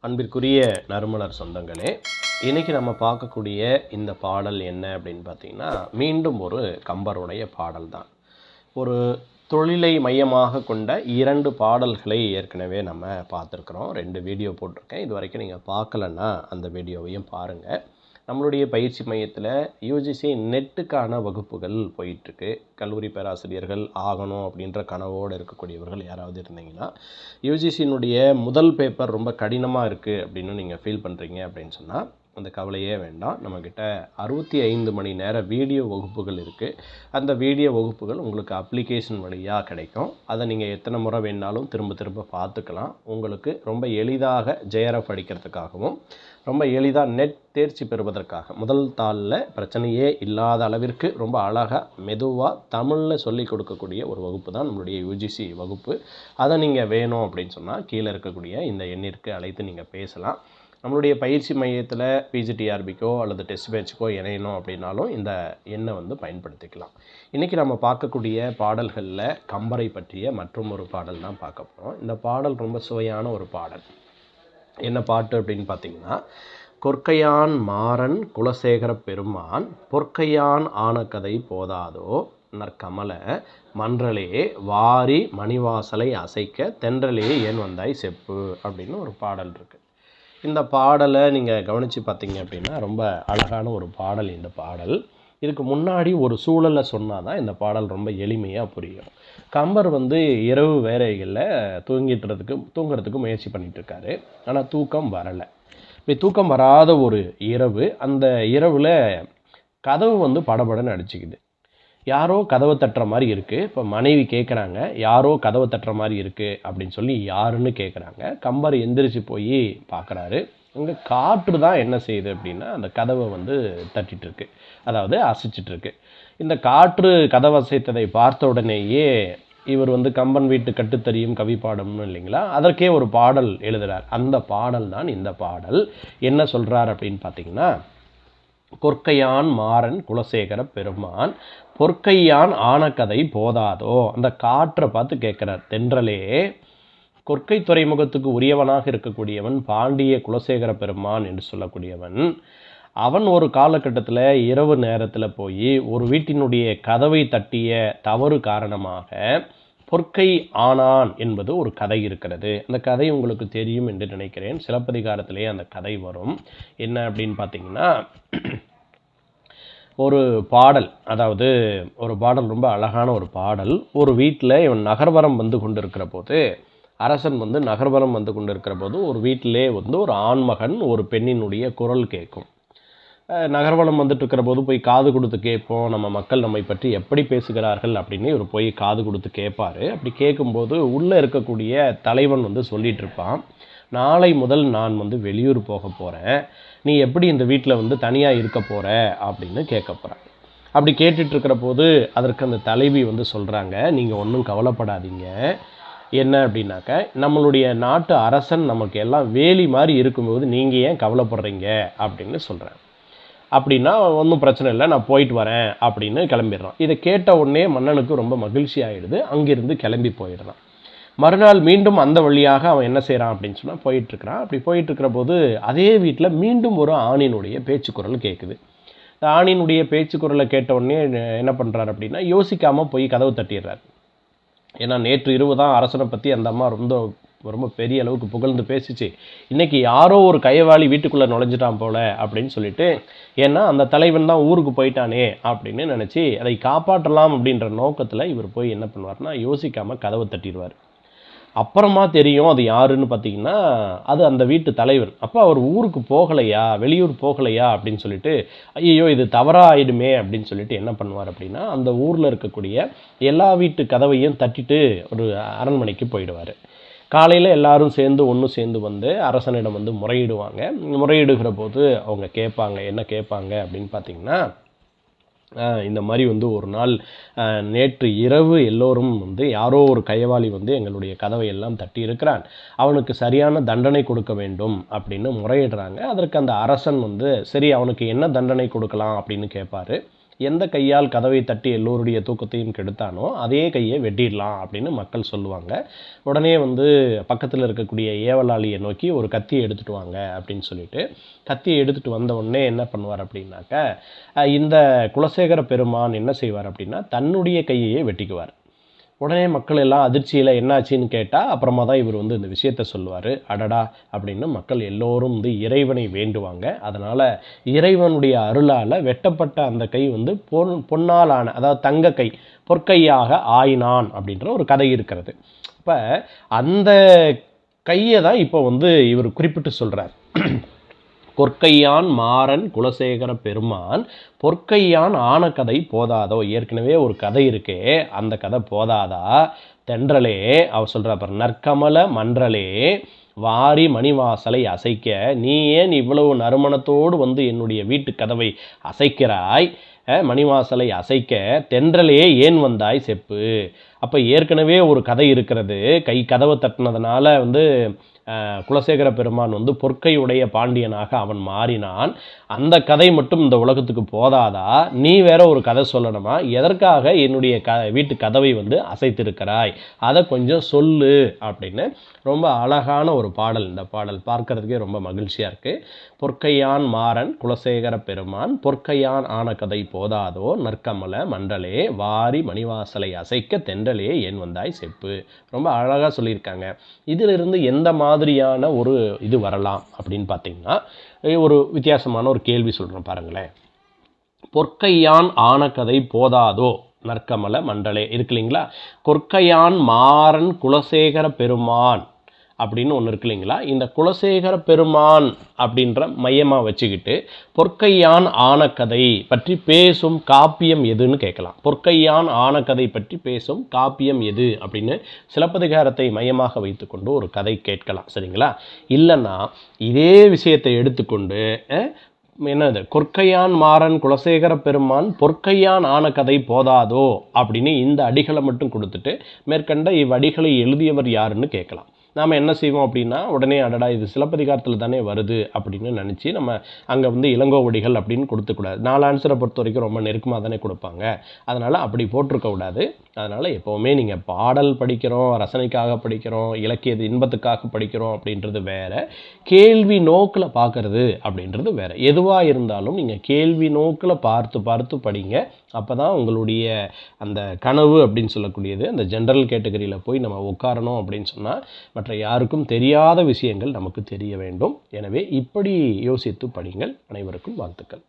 அன்பிற்குரிய நறுமலர் சொந்தங்களே, இன்றைக்கி நம்ம பார்க்கக்கூடிய இந்த பாடல் என்ன அப்படின்னு பார்த்தீங்கன்னா, மீண்டும் ஒரு கம்பருடைய பாடல் தான். ஒரு தொழிலை மையமாக கொண்ட 2 பாடல்களை ஏற்கனவே நம்ம பார்த்துருக்குறோம். 2 வீடியோ போட்டிருக்கேன். இது வரைக்கும் நீங்கள் பார்க்கலன்னா அந்த வீடியோவையும் பாருங்கள். நம்மளுடைய பயிற்சி மையத்தில் யூஜிசி நெட்டுக்கான வகுப்புகள் போயிட்டுருக்கு. கல்லூரி பேராசிரியர்கள் ஆகணும் அப்படின்ற கனவோடு இருக்கக்கூடியவர்கள் யாராவது இருந்தீங்கன்னா, யூஜிசியினுடைய முதல் பேப்பர் ரொம்ப கடினமாக இருக்குது அப்படின்னு நீங்கள் ஃபீல் பண்ணுறீங்க அப்படின்னு சொன்னால் அந்த கவலையே வேண்டாம். நம்மக்கிட்ட 65 மணி நேர வீடியோ வகுப்புகள் இருக்குது. அந்த வீடியோ வகுப்புகள் உங்களுக்கு அப்ளிகேஷன் வழியாக கிடைக்கும். அதை நீங்கள் எத்தனை முறை வேணாலும் திரும்ப திரும்ப பார்த்துக்கலாம். உங்களுக்கு ரொம்ப எளிதாக ஜேஆர்எஃப் அடிக்கிறதுக்காகவும் ரொம்ப எளிதாக நெட் தேர்ச்சி பெறுவதற்காக முதல் தாளில் பிரச்சனையே இல்லாத அளவிற்கு ரொம்ப அழகாக மெதுவாக தமிழில் சொல்லிக் கொடுக்கக்கூடிய ஒரு வகுப்பு தான் நம்மளுடைய யூஜிசி வகுப்பு. அதை நீங்கள் வேணும் அப்படின்னு சொன்னால் கீழே இருக்கக்கூடிய இந்த எண்ணிற்கு அழைத்து நீங்கள் பேசலாம். நம்மளுடைய பயிற்சி மையத்தில் பிஜிடிஆர்பிக்கோ அல்லது டெஸ்ட் பேட்சுக்கோ இணையணும் அப்படின்னாலும் இந்த எண்ணை பயன்படுத்திக்கலாம். இன்றைக்கி நம்ம பார்க்கக்கூடிய பாடல்களில் கம்பரை பற்றிய மற்றும் ஒரு பாடல் தான் பார்க்க போகிறோம். இந்த பாடல் ரொம்ப சுவையான ஒரு பாடல். என்ன பாட்டு அப்படின்னு பார்த்தீங்கன்னா, கொற்கையான் மாறன் குலசேகர பெருமான் பொற்கையான் ஆனக்கதை போதாதோ நற்கமல மன்றலே வாரி மணிவாசலை அசைக்க தென்றலே ஏன் வந்தாய் செப்பு அப்படின்னு ஒரு பாடல் இருக்குது. இந்த பாடலை நீங்கள் கவனித்து பார்த்தீங்க அப்படின்னா ரொம்ப அழகான ஒரு பாடல். இந்த பாடல் இதுக்கு முன்னாடி ஒரு சூழலை சொன்னால் தான் இந்த பாடல் ரொம்ப எளிமையாக புரியும். கம்பர் இரவு வேளைகளில் தூங்குறதுக்கு முயற்சி பண்ணிகிட்ருக்காரு. ஆனால் தூக்கம் வரலை. இப்படி தூக்கம் வராத ஒரு இரவு, அந்த இரவில் கதவு படபடன்னு அடிச்சுக்குது. யாரோ கதவை தட்டுற மாதிரி இருக்குது. இப்போ மனைவி கேட்குறாங்க, யாரோ கதவை தட்டுற மாதிரி இருக்குது அப்படின்னு சொல்லி யாருன்னு கேட்குறாங்க. கம்பர் எந்திரிச்சு போய் பார்க்குறாரு. அங்கே காற்று தான் என்ன செய்யுது அப்படின்னா அந்த கதவை தட்டிகிட்ருக்கு, அதாவது அசைச்சிட்ருக்கு. இந்த காற்று கதவை அசைத்ததை பார்த்த உடனேயே இவர் கம்பன் வீட்டு கட்டுத்தறியும் கவி பாடம்னு இல்லைங்களா, அதற்கே ஒரு பாடல் எழுதுகிறார். அந்த பாடல் தான் இந்த பாடல். என்ன சொல்கிறார் அப்படின்னு பார்த்தீங்கன்னா, கொற்கையான் மாறன் குலசேகர பெருமான் பொற்கையான் ஆனக்கதை போதாதோ. அந்த காற்றை பார்த்து கேட்குறார். தென்றலே, கொற்கை துறைமுகத்துக்கு உரியவனாக இருக்கக்கூடியவன் பாண்டிய குலசேகர பெருமான் என்று சொல்லக்கூடியவன். அவன் ஒரு காலகட்டத்தில் இரவு நேரத்தில் போய் ஒரு வீட்டினுடைய கதவை தட்டிய தவறு காரணமாக பொற்கை ஆனான் என்பது ஒரு கதை இருக்கிறது. அந்த கதை உங்களுக்கு தெரியும் என்று நினைக்கிறேன். சிலப்பதிகாரத்திலே அந்த கதை வரும். என்ன அப்படின்னு பார்த்தீங்கன்னா, ஒரு பாடல், அதாவது ஒரு பாடல், ரொம்ப அழகான ஒரு பாடல். ஒரு வீட்டில் இவன் நகர்வரம் கொண்டிருக்கிற போது, அரசன் நகர்வரம் கொண்டிருக்கிற போது ஒரு வீட்டிலே ஒரு ஆண்மகன் ஒரு பெண்ணினுடைய குரல் கேட்கும். நகர்வலம் இருக்கிற போது போய் காது கொடுத்து கேட்போம், நம்ம மக்கள் நம்மை பற்றி எப்படி பேசுகிறார்கள் அப்படின்னு இவர் போய் காது கொடுத்து கேட்பார். அப்படி கேட்கும்போது உள்ளே இருக்கக்கூடிய தலைவன் சொல்லிகிட்டு இருப்பான், நாளை முதல் நான் வெளியூர் போக போகிறேன், நீ எப்படி இந்த வீட்டில் தனியாக இருக்க போகிற அப்படின்னு கேட்க போகிறேன். அப்படி கேட்டுட்ருக்கிற போது அதற்கு அந்த தலைவி சொல்கிறாங்க, நீங்கள் ஒன்றும் கவலைப்படாதீங்க. என்ன அப்படின்னாக்க, நம்மளுடைய நாட்டு அரசன் நமக்கு எல்லாம் வேலி மாதிரி இருக்கும்போது நீங்கள் ஏன் கவலைப்படுறீங்க அப்படின்னு சொல்கிறேன். அப்படின்னா ஒன்றும் பிரச்சனை இல்லை, நான் போயிட்டு வரேன் அப்படின்னு கிளம்பிடுறான். இதை கேட்ட உடனே மன்னனுக்கு ரொம்ப மகிழ்ச்சி ஆகிடுது. அங்கிருந்து கிளம்பி போயிடுறான். மறுநாள் மீண்டும் அந்த வழியாக அவன் என்ன செய்கிறான் அப்படின்னு சொன்னால் போயிட்டுருக்கிறான். அப்படி போயிட்டுருக்கிற போது அதே வீட்டில் மீண்டும் ஒரு ஆணினுடைய பேச்சுக்குரல் கேட்குது. இந்த ஆணினுடைய பேச்சுக்குரலை கேட்ட உடனே என்ன பண்ணுறாரு அப்படின்னா, யோசிக்காமல் போய் கதவு தட்டிடுறாரு. ஏன்னா நேற்று இரவு தான் அரசனை பற்றி அந்த அம்மா ரொம்ப பெரிய அளவுக்கு புகழ்ந்து பேசிச்சு, இன்றைக்கி யாரோ ஒரு கையவாளி வீட்டுக்குள்ளே நுழைஞ்சிட்டான் போல அப்படின்னு சொல்லிட்டு, ஏன்னா அந்த தலைவன் தான் ஊருக்கு போயிட்டானே அப்படின்னு நினச்சி அதை காப்பாற்றலாம் அப்படின்ற நோக்கத்தில் இவர் போய் என்ன பண்ணுவார்னா, யோசிக்காமல் கதவை தட்டிடுவார். அப்புறமா தெரியும் அது யாருன்னு பார்த்தீங்கன்னா, அது அந்த வீட்டு தலைவர். அப்போ அவர் ஊருக்கு போகலையா, வெளியூர் போகலையா அப்படின்னு சொல்லிட்டு, ஐயோ இது தவறாக ஆயிடுமே அப்படின்னு சொல்லிட்டு என்ன பண்ணுவார் அப்படின்னா, அந்த ஊரில் இருக்கக்கூடிய எல்லா வீட்டு கதவையும் தட்டிட்டு ஒரு அரண்மனைக்கு போயிடுவார். காலையில் எல்லாரும் ஒன்று சேர்ந்து அரசனிடம் முறையிடுவாங்க. முறையிடுகிற போது அவங்க கேட்பாங்க, என்ன கேட்பாங்க அப்படின்னு பார்த்தீங்கன்னா, இந்த மாதிரி ஒரு நாள் நேற்று இரவு எல்லோரும் யாரோ ஒரு கையவாளி எங்களுடைய கதவை எல்லாம் தட்டி இருக்கிறான், அவனுக்கு சரியான தண்டனை கொடுக்க வேண்டும் அப்படின்னு முறையிடுறாங்க. அதற்கு அந்த அரசன் சரி அவனுக்கு என்ன தண்டனை கொடுக்கலாம் அப்படின்னு கேட்பார். எந்த கையால் கதவை தட்டி எல்லோருடைய தூக்கத்தையும் கெடுத்தானோ அதே கையை வெட்டிடலாம் அப்படின்னு மக்கள் சொல்லுவாங்க. உடனே வந்து பக்கத்தில் இருக்கக்கூடிய ஏவலாளியை நோக்கி ஒரு கத்தியை எடுத்துகிட்டு வாங்க அப்படின்னு சொல்லிட்டு கத்தியை எடுத்துகிட்டு வந்த உடனே என்ன பண்ணுவார் அப்படின்னாக்க, இந்த குலசேகர பெருமான் என்ன செய்வார் அப்படின்னா தன்னுடைய கையையே வெட்டிக்குவார். உடனே மக்கள் எல்லாம் அதிர்ச்சியில் என்னாச்சின்னு கேட்டால் அப்புறமா தான் இவர் வந்து இந்த விஷயத்த சொல்லுவார். அடடா அப்படின்னு மக்கள் எல்லோரும் வந்து இறைவனை வேண்டுவாங்க. அதனால் இறைவனுடைய அருளால் வெட்டப்பட்ட அந்த கை வந்து பொன்னால் ஆன, அதாவது தங்க கை, பொற்கையாக ஆயினான் அப்படின்ற ஒரு கதை இருக்கிறது. இப்போ அந்த கையை தான் இப்போ வந்து இவர் குறிப்பிட்டு சொல்கிறார். பொற்கையான் மாறன் குலசேகர பெருமான் பொற்கையான் ஆன கதை போதாதோ. ஏற்கனவே ஒரு கதை இருக்கே, அந்த கதை போதாதா? தென்றலே, அவர் சொல்கிறார், நற்கமல மன்றலே வாரி மணிவாசலை அசைக்க நீ ஏன் இவ்வளவு நறுமணத்தோடு வந்து என்னுடைய வீட்டு கதவை அசைக்கிறாய்? மணிவாசலை அசைக்க தென்றலே ஏன் வந்தாய் செப்பு. அப்போ ஏற்கனவே ஒரு கதை இருக்கிறது. கதவை தட்டினதுனால வந்து குலசேகர பெருமான் வந்து பொற்கையுடைய பாண்டியனாக அவன் மாறினான். அந்த கதை மட்டும் இந்த உலகத்துக்கு போதாதா? நீ வேற ஒரு கதை சொல்லணுமா? எதற்காக என்னுடைய வீட்டு கதவை வந்து அசைத்திருக்கிறாய்? அதை கொஞ்சம் சொல்லு அப்படின்னு ரொம்ப அழகான ஒரு பாடல். இந்த பாடல் பார்க்கறதுக்கே ரொம்ப மகிழ்ச்சியாக இருக்குது. பொற்கையான் மாறன் குலசேகர பெருமான் பொற்கையான் ஆன கதை போதாதோ நற்கமல மண்டலே வாரி மணிவாசலை அசைக்க தென்றலே ஏன் வந்தாய் செப்பு. ரொம்ப அழகாக சொல்லியிருக்காங்க. இதிலிருந்து எந்த மாதிரியான ஒரு இது வரலாம் அப்படின்னு பார்த்தீங்கன்னா, ஒரு வித்தியாசமான ஒரு கேள்வி சொல்கிறேன் பாருங்களேன். பொற்கையான் ஆன கதை போதாதோ நற்கமல மண்டலே இருக்கு இல்லைங்களா? கொற்கையான் மாறன் குலசேகர பெருமான் அப்படின்னு ஒன்று இருக்கு இல்லைங்களா? இந்த குலசேகர பெருமான் அப்படின்ற மையமாக வச்சுக்கிட்டு பொற்கையான் ஆனக்கதை பற்றி பேசும் காப்பியம் எதுன்னு கேட்கலாம். பொற்கையான் ஆனக்கதை பற்றி பேசும் காப்பியம் எது அப்படின்னு சிலப்பதிகாரத்தை மையமாக வைத்துக்கொண்டு ஒரு கதை கேட்கலாம். சரிங்களா? இல்லைன்னா இதே விஷயத்தை எடுத்துக்கொண்டு என்னது, கொற்கையான் மாறன் குலசேகர பெருமான் பொற்கையான் ஆன கதை போதாதோ அப்படின்னு இந்த அடிகளை மட்டும் கொடுத்துட்டு மேற்கண்ட இவ்வடிகளை எழுதியவர் யாருன்னு கேட்கலாம். நாம் என்ன செய்வோம் அப்படின்னா, உடனே அடடா இது சிலப்பதிகாரத்தில் தானே வருது அப்படின்னு நினச்சி நம்ம அங்கே வந்து இளங்கோவடிகள் அப்படின்னு கொடுத்துக்கூடாது. 4 ஆன்சரை பொறுத்த வரைக்கும் ரொம்ப நெருக்கமாக தானே கொடுப்பாங்க. அதனால் அப்படி போட்டிருக்கக்கூடாது. அதனால் எப்போவுமே நீங்கள் பாடல் படிக்கிறோம், ரசனைக்காக படிக்கிறோம், இலக்கிய இன்பத்துக்காக படிக்கிறோம் அப்படின்றது வேறு, கேள்வி நோக்கில் பார்க்குறது அப்படின்றது வேறு. எதுவாக இருந்தாலும் நீங்கள் கேள்வி நோக்கில் பார்த்து பார்த்து படிங்க. அப்போ தான் உங்களுடைய அந்த கனவு அப்படின்னு சொல்லக்கூடியது அந்த ஜென்ரல் கேட்டகரியில் போய் நம்ம உட்காரணும் அப்படின்னு சொன்னால் மற்ற யாருக்கும் தெரியாத விஷயங்கள் நமக்கு தெரிய வேண்டும். எனவே இப்படி யோசித்து படிங்கள். அனைவருக்கும் வாழ்த்துக்கள்.